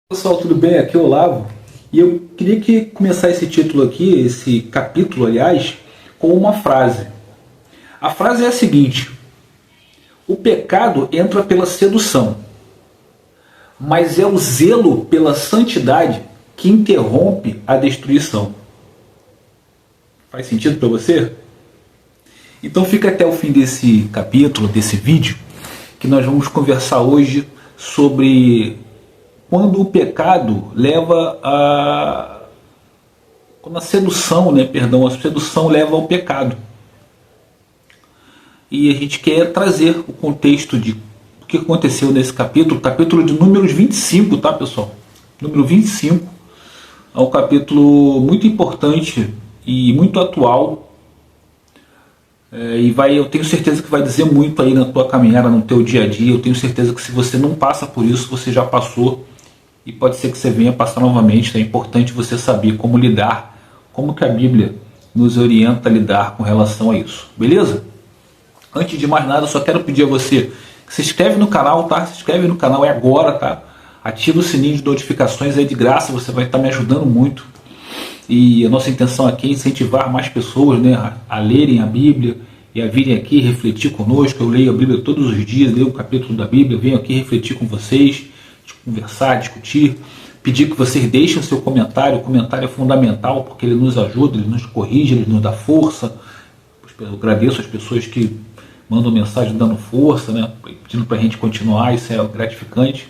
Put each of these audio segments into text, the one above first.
Pessoal, tudo bem? Aqui é o Olavo e eu queria começar esse título aqui, esse capítulo, aliás, com uma frase. A frase é a seguinte: o pecado entra pela sedução, mas é o zelo pela santidade que interrompe a destruição. Faz sentido para você? Então fica até o fim desse capítulo, desse vídeo, que nós vamos conversar hoje sobre quando o pecado leva a... quando a sedução, a sedução leva ao pecado. E a gente quer trazer o contexto de o que aconteceu nesse capítulo de números 25, tá, pessoal? Número 25 é um capítulo muito importante e muito atual. Eu tenho certeza que vai dizer muito aí na tua caminhada, no teu dia a dia. Eu tenho certeza que se você não passa por isso, você já passou. E pode ser que você venha passar novamente. É importante você saber como lidar, como que a Bíblia nos orienta a lidar com relação a isso. Beleza? Antes de mais nada, eu só quero pedir a você que se inscreve no canal, tá? Se inscreve no canal, é agora, tá? Ativa o sininho de notificações, é de graça, você vai estar me ajudando muito. E a nossa intenção aqui é incentivar mais pessoas, a lerem a Bíblia e a virem aqui refletir conosco. Eu leio a Bíblia todos os dias, leio um capítulo da Bíblia, venho aqui refletir com vocês, conversar, discutir, pedir que vocês deixem o seu comentário. O comentário é fundamental porque ele nos ajuda, ele nos corrige, ele nos dá força. Eu agradeço as pessoas que mandam mensagem dando força, pedindo para a gente continuar, isso é gratificante.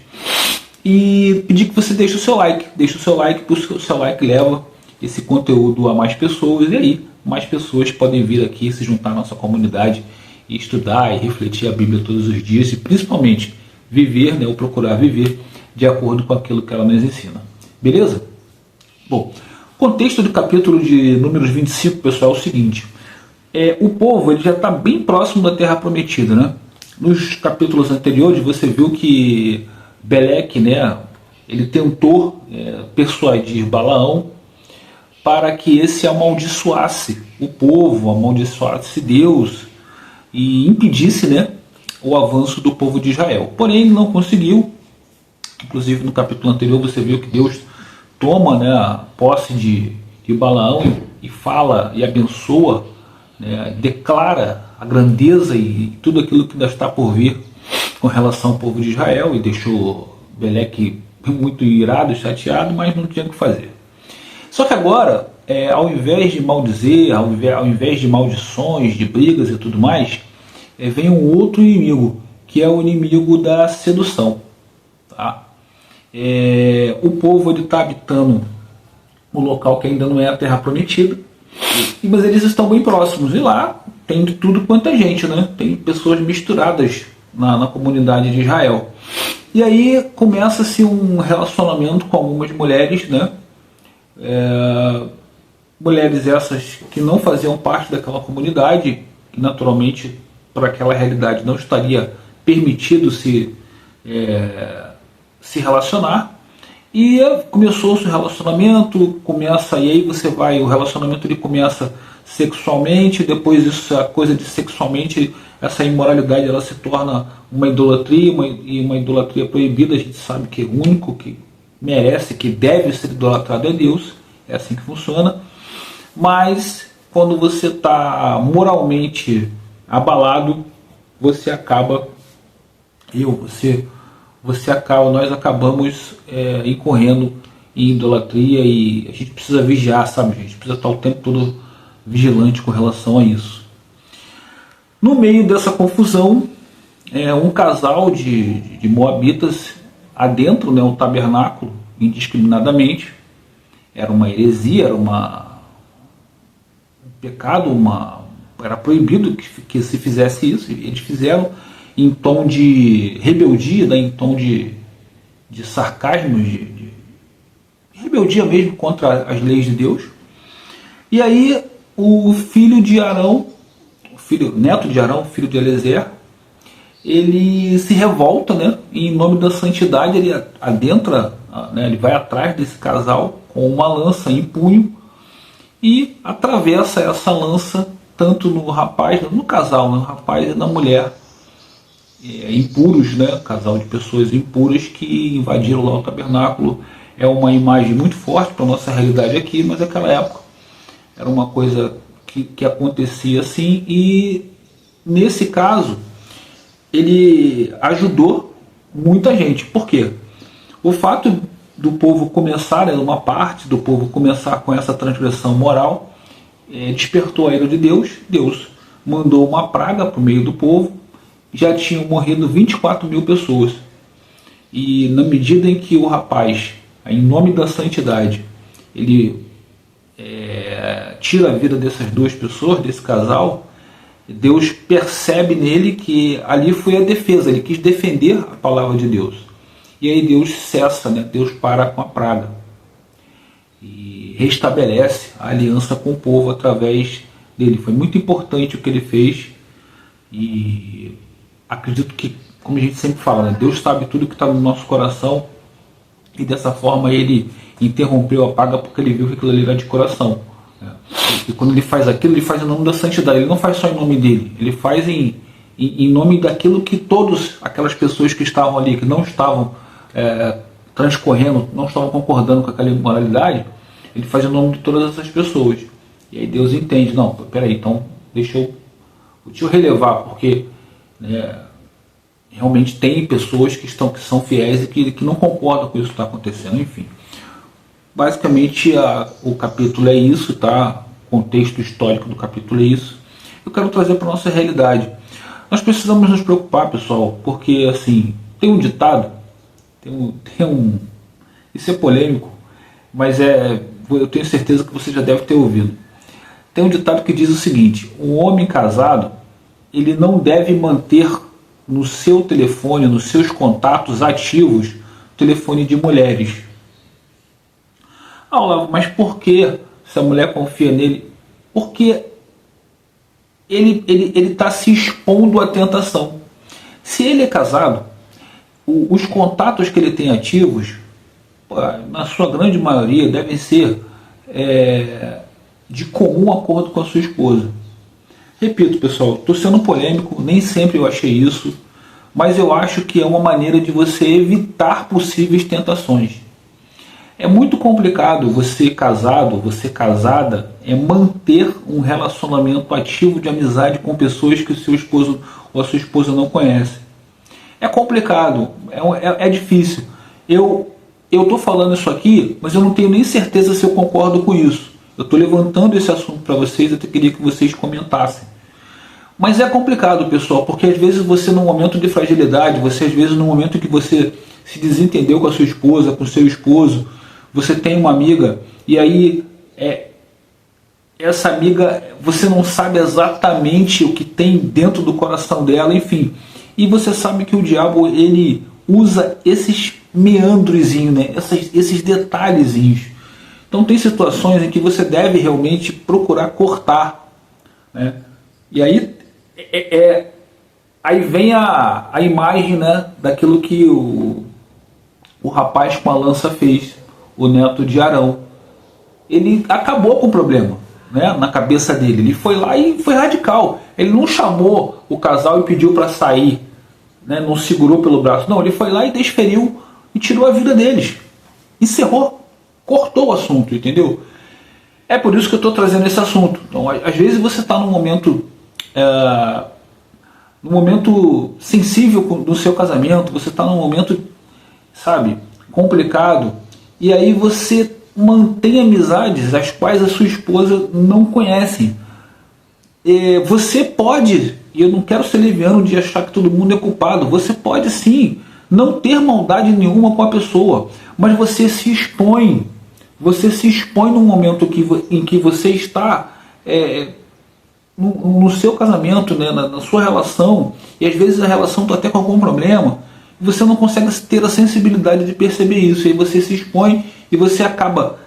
E pedir que você deixe o seu like, porque o seu like leva esse conteúdo a mais pessoas, e aí mais pessoas podem vir aqui se juntar à nossa comunidade e estudar e refletir a Bíblia todos os dias e principalmente viver, ou procurar viver de acordo com aquilo que ela nos ensina. Beleza? Bom, o contexto do capítulo de números 25, pessoal, é o seguinte: o povo ele já está bem próximo da Terra Prometida, Nos capítulos anteriores você viu que Beleque, ele tentou persuadir Balaão para que esse amaldiçoasse o povo, amaldiçoasse Deus e impedisse, o avanço do povo de Israel. Porém, ele não conseguiu. Inclusive, no capítulo anterior, você viu que Deus toma a posse de Balaão e fala e abençoa, declara a grandeza e tudo aquilo que ainda está por vir com relação ao povo de Israel, e deixou Beleque muito irado e chateado, mas não tinha o que fazer. Só que agora, ao invés de maldizer, ao invés de maldições, de brigas e tudo mais, vem um outro inimigo, que é o inimigo da sedução. Tá? O povo está habitando um local que ainda não é a Terra Prometida, mas eles estão bem próximos, e lá tem de tudo quanto é gente, tem pessoas misturadas na comunidade de Israel. E aí começa-se um relacionamento com algumas mulheres, mulheres essas que não faziam parte daquela comunidade, que naturalmente para aquela realidade não estaria permitido se relacionar. E começou-se o relacionamento, e aí o relacionamento ele começa sexualmente, depois a coisa de sexualmente, essa imoralidade ela se torna uma idolatria, e uma idolatria proibida. A gente sabe que o único que merece, que deve ser idolatrado é Deus, é assim que funciona. Mas quando você está moralmente abalado, nós acabamos incorrendo em idolatria, e a gente precisa vigiar, a gente precisa estar o tempo todo vigilante com relação a isso. No meio dessa confusão, um casal de moabitas adentra um tabernáculo indiscriminadamente. Era uma heresia, era um pecado, era proibido que se fizesse isso. Eles fizeram em tom de rebeldia, em tom de sarcasmo, de rebeldia mesmo contra as leis de Deus. E aí o filho de Arão, neto de Arão, filho de Eliezer, ele se revolta, e em nome da santidade ele adentra, ele vai atrás desse casal com uma lança em punho e atravessa essa lança tanto no rapaz, no casal, no rapaz e na mulher, impuros, né? Casal de pessoas impuras que invadiram lá o tabernáculo. É uma imagem muito forte para a nossa realidade aqui, mas naquela época era uma coisa que acontecia assim, e nesse caso ele ajudou muita gente. Por quê? O fato do povo começar, uma parte do povo começar com essa transgressão moral, despertou a ira de Deus. Deus mandou uma praga para o meio do povo. Já tinham morrido 24 mil pessoas. E na medida em que o rapaz, em nome da santidade, ele tira a vida dessas duas pessoas, desse casal, Deus percebe nele que ali foi a defesa, ele quis defender a palavra de Deus. E aí Deus cessa, né? Deus para com a praga e restabelece a aliança com o povo através dele. Foi muito importante o que ele fez, e acredito que, como a gente sempre fala, né? Deus sabe tudo que está no nosso coração, e dessa forma ele interrompeu a praga porque ele viu que aquilo ali era de coração. E quando ele faz aquilo, ele faz em nome da santidade. Ele não faz só em nome dele, ele faz em nome daquilo que todas aquelas pessoas que estavam ali, que não estavam transcorrendo, não estavam concordando com aquela imoralidade, ele faz em nome de todas essas pessoas. E aí Deus entende, não, peraí, então deixa eu relevar, porque realmente tem pessoas que são fiéis e que não concordam com isso que está acontecendo. Enfim, basicamente o capítulo é isso, tá? O contexto histórico do capítulo é isso. Eu quero trazer para a nossa realidade. Nós precisamos nos preocupar, pessoal, porque assim, tem um ditado, isso é polêmico, mas eu tenho certeza que você já deve ter ouvido. Tem um ditado que diz o seguinte: um homem casado, ele não deve manter no seu telefone, nos seus contatos ativos, telefone de mulheres. Ah, Olavo, mas por que se a mulher confia nele? Porque ele está se expondo à tentação. Se ele é casado, os contatos que ele tem ativos, na sua grande maioria, devem ser de comum acordo com a sua esposa. Repito, pessoal, estou sendo polêmico, nem sempre eu achei isso, mas eu acho que é uma maneira de você evitar possíveis tentações. É muito complicado você casado, você casada, manter um relacionamento ativo de amizade com pessoas que o seu esposo ou a sua esposa não conhece. É complicado, é difícil. Eu estou falando isso aqui, mas eu não tenho nem certeza se eu concordo com isso. Eu estou levantando esse assunto para vocês, eu queria que vocês comentassem. Mas é complicado, pessoal, porque às vezes você, num momento de fragilidade, você às vezes num momento que você se desentendeu com a sua esposa, com o seu esposo, você tem uma amiga, e aí essa amiga, você não sabe exatamente o que tem dentro do coração dela, enfim. E você sabe que o diabo, ele usa esses meandrozinhos, né? esses detalhezinhos. Então tem situações em que você deve realmente procurar cortar, né? E aí aí vem a imagem, né, daquilo que o rapaz com a lança fez, o neto de Arão. Ele acabou com o problema, né, na cabeça dele. Ele foi lá e foi radical. Ele não chamou o casal e pediu para sair, né, não segurou pelo braço. Não, ele foi lá e desferiu e tirou a vida deles. Encerrou, cortou o assunto, entendeu? É por isso que eu estou trazendo esse assunto. Então, às vezes você está num momento sensível no seu casamento, você está num momento, sabe, complicado, e aí você mantém amizades as quais a sua esposa não conhece. Você pode, e eu não quero ser leviano de achar que todo mundo é culpado, você pode sim não ter maldade nenhuma com a pessoa, mas você se expõe num momento em que você está no seu casamento, né, na sua relação, e às vezes a relação está até com algum problema, e você não consegue ter a sensibilidade de perceber isso, e aí você se expõe e você acaba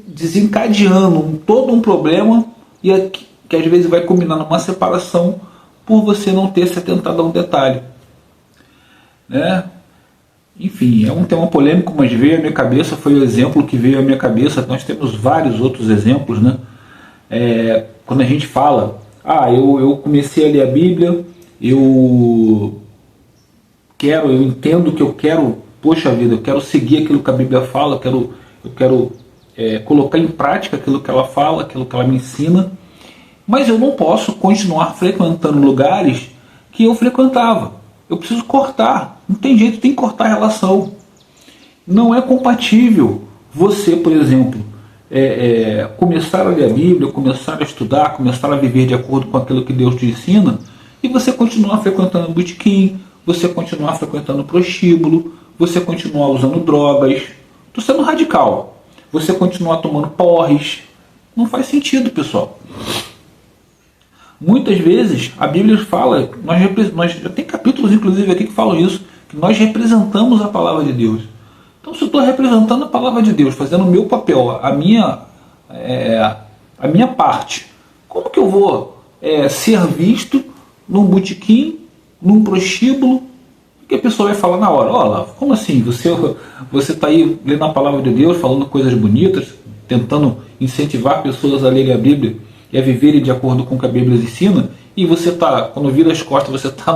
desencadeando todo um problema, e que às vezes vai culminar numa separação por você não ter se atentado a um detalhe, né? Enfim, é um tema polêmico, mas veio à minha cabeça, foi o exemplo que veio à minha cabeça. Nós temos vários outros exemplos, né? Quando a gente fala, eu comecei a ler a Bíblia eu entendo que eu quero, poxa vida, eu quero seguir aquilo que a Bíblia fala, eu quero colocar em prática aquilo que ela fala, aquilo que ela me ensina, mas eu não posso continuar frequentando lugares que eu frequentava. Eu preciso cortar, não tem jeito, tem que cortar a relação. Não é compatível você, por exemplo, começar a ler a Bíblia, começar a estudar, começar a viver de acordo com aquilo que Deus te ensina, e você continuar frequentando botequim, você continuar frequentando prostíbulo, você continuar usando drogas. Estou sendo radical. Você continuar tomando porres. Não faz sentido, pessoal. Muitas vezes a Bíblia fala, nós já tem capítulos inclusive aqui que falam isso, que nós representamos a palavra de Deus. Então, se eu estou representando a palavra de Deus, fazendo o meu papel, a minha parte, como que eu vou ser visto num botequim, num prostíbulo, que a pessoa vai falar na hora: olha, como assim? Você está aí lendo a palavra de Deus, falando coisas bonitas, tentando incentivar pessoas a lerem a Bíblia e a viverem de acordo com o que a Bíblia ensina, e você está, quando vira as costas, você está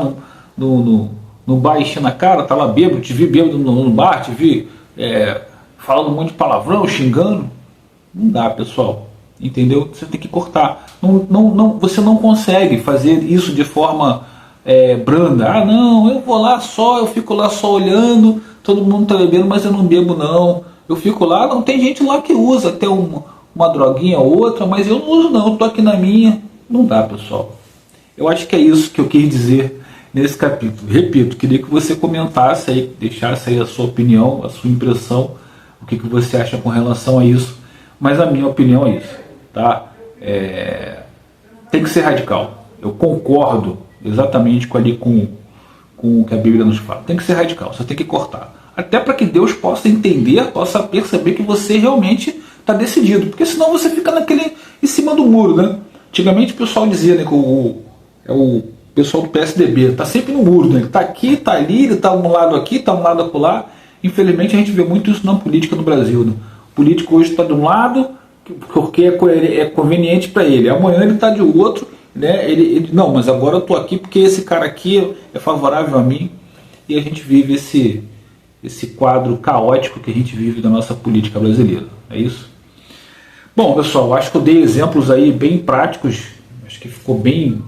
no bar enchendo a cara, está lá bêbado, te vi bêbado no bar, te vi falando um monte de palavrão, xingando. Não dá, pessoal. Entendeu? Você tem que cortar. Você não consegue fazer isso de forma branda. Ah, não, eu fico lá só olhando, todo mundo está bebendo, mas eu não bebo não. Eu fico lá, não, tem gente lá que usa até uma droguinha ou outra, mas eu não uso não, eu estou aqui na minha. Não dá, pessoal. Eu acho que é isso que eu quis dizer nesse capítulo. Repito, queria que você comentasse aí, deixasse aí a sua opinião, a sua impressão, o que você acha com relação a isso, mas a minha opinião é isso, tá? Tem que ser radical. Eu concordo exatamente com o que a Bíblia nos fala. Tem que ser radical, você tem que cortar. Até para que Deus possa entender, possa perceber que você realmente está decidido, porque senão você fica em cima do muro, né? Antigamente o pessoal dizia, né, que o pessoal do PSDB está sempre no muro, né? Ele está aqui, está ali, ele está um lado aqui, está um lado acolá. Infelizmente a gente vê muito isso na política no Brasil, né? O político hoje está de um lado porque é conveniente para ele, amanhã ele está de outro, né? Não, mas agora eu estou aqui porque esse cara aqui é favorável a mim, e a gente vive esse quadro caótico que a gente vive da nossa política brasileira. É isso? Bom, pessoal, acho que eu dei exemplos aí bem práticos, acho que ficou bem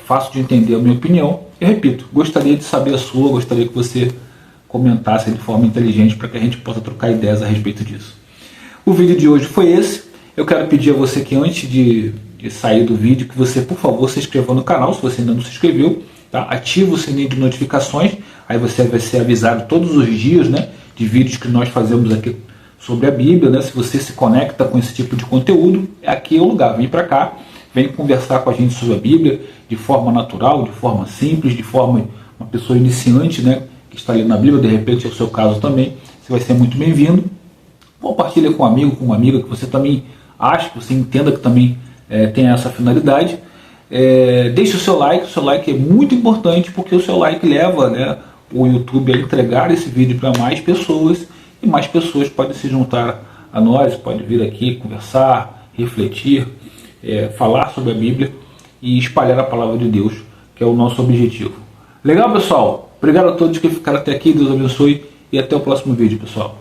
fácil de entender a minha opinião. Eu repito, gostaria de saber a sua, gostaria que você comentasse de forma inteligente para que a gente possa trocar ideias a respeito disso. O vídeo de hoje foi esse. Eu quero pedir a você que antes de sair do vídeo, que você, por favor, se inscreva no canal, se você ainda não se inscreveu, tá? Ativa o sininho de notificações, aí você vai ser avisado todos os dias, né, de vídeos que nós fazemos aqui sobre a Bíblia, né? Se você se conecta com esse tipo de conteúdo, aqui é o lugar, vem para cá, vem conversar com a gente sobre a Bíblia de forma natural, de forma simples, de forma uma pessoa iniciante, né, que está lendo a Bíblia, de repente é o seu caso também, você vai ser muito bem-vindo. Compartilha com um amigo, com uma amiga que você também acha, que você entenda que também tem essa finalidade. Deixe o seu like é muito importante, porque o seu like leva, né, o YouTube a entregar esse vídeo para mais pessoas, e mais pessoas podem se juntar a nós, podem vir aqui conversar, refletir, falar sobre a Bíblia e espalhar a palavra de Deus, que é o nosso objetivo. Legal, pessoal? Obrigado a todos que ficaram até aqui, Deus abençoe e até o próximo vídeo, pessoal.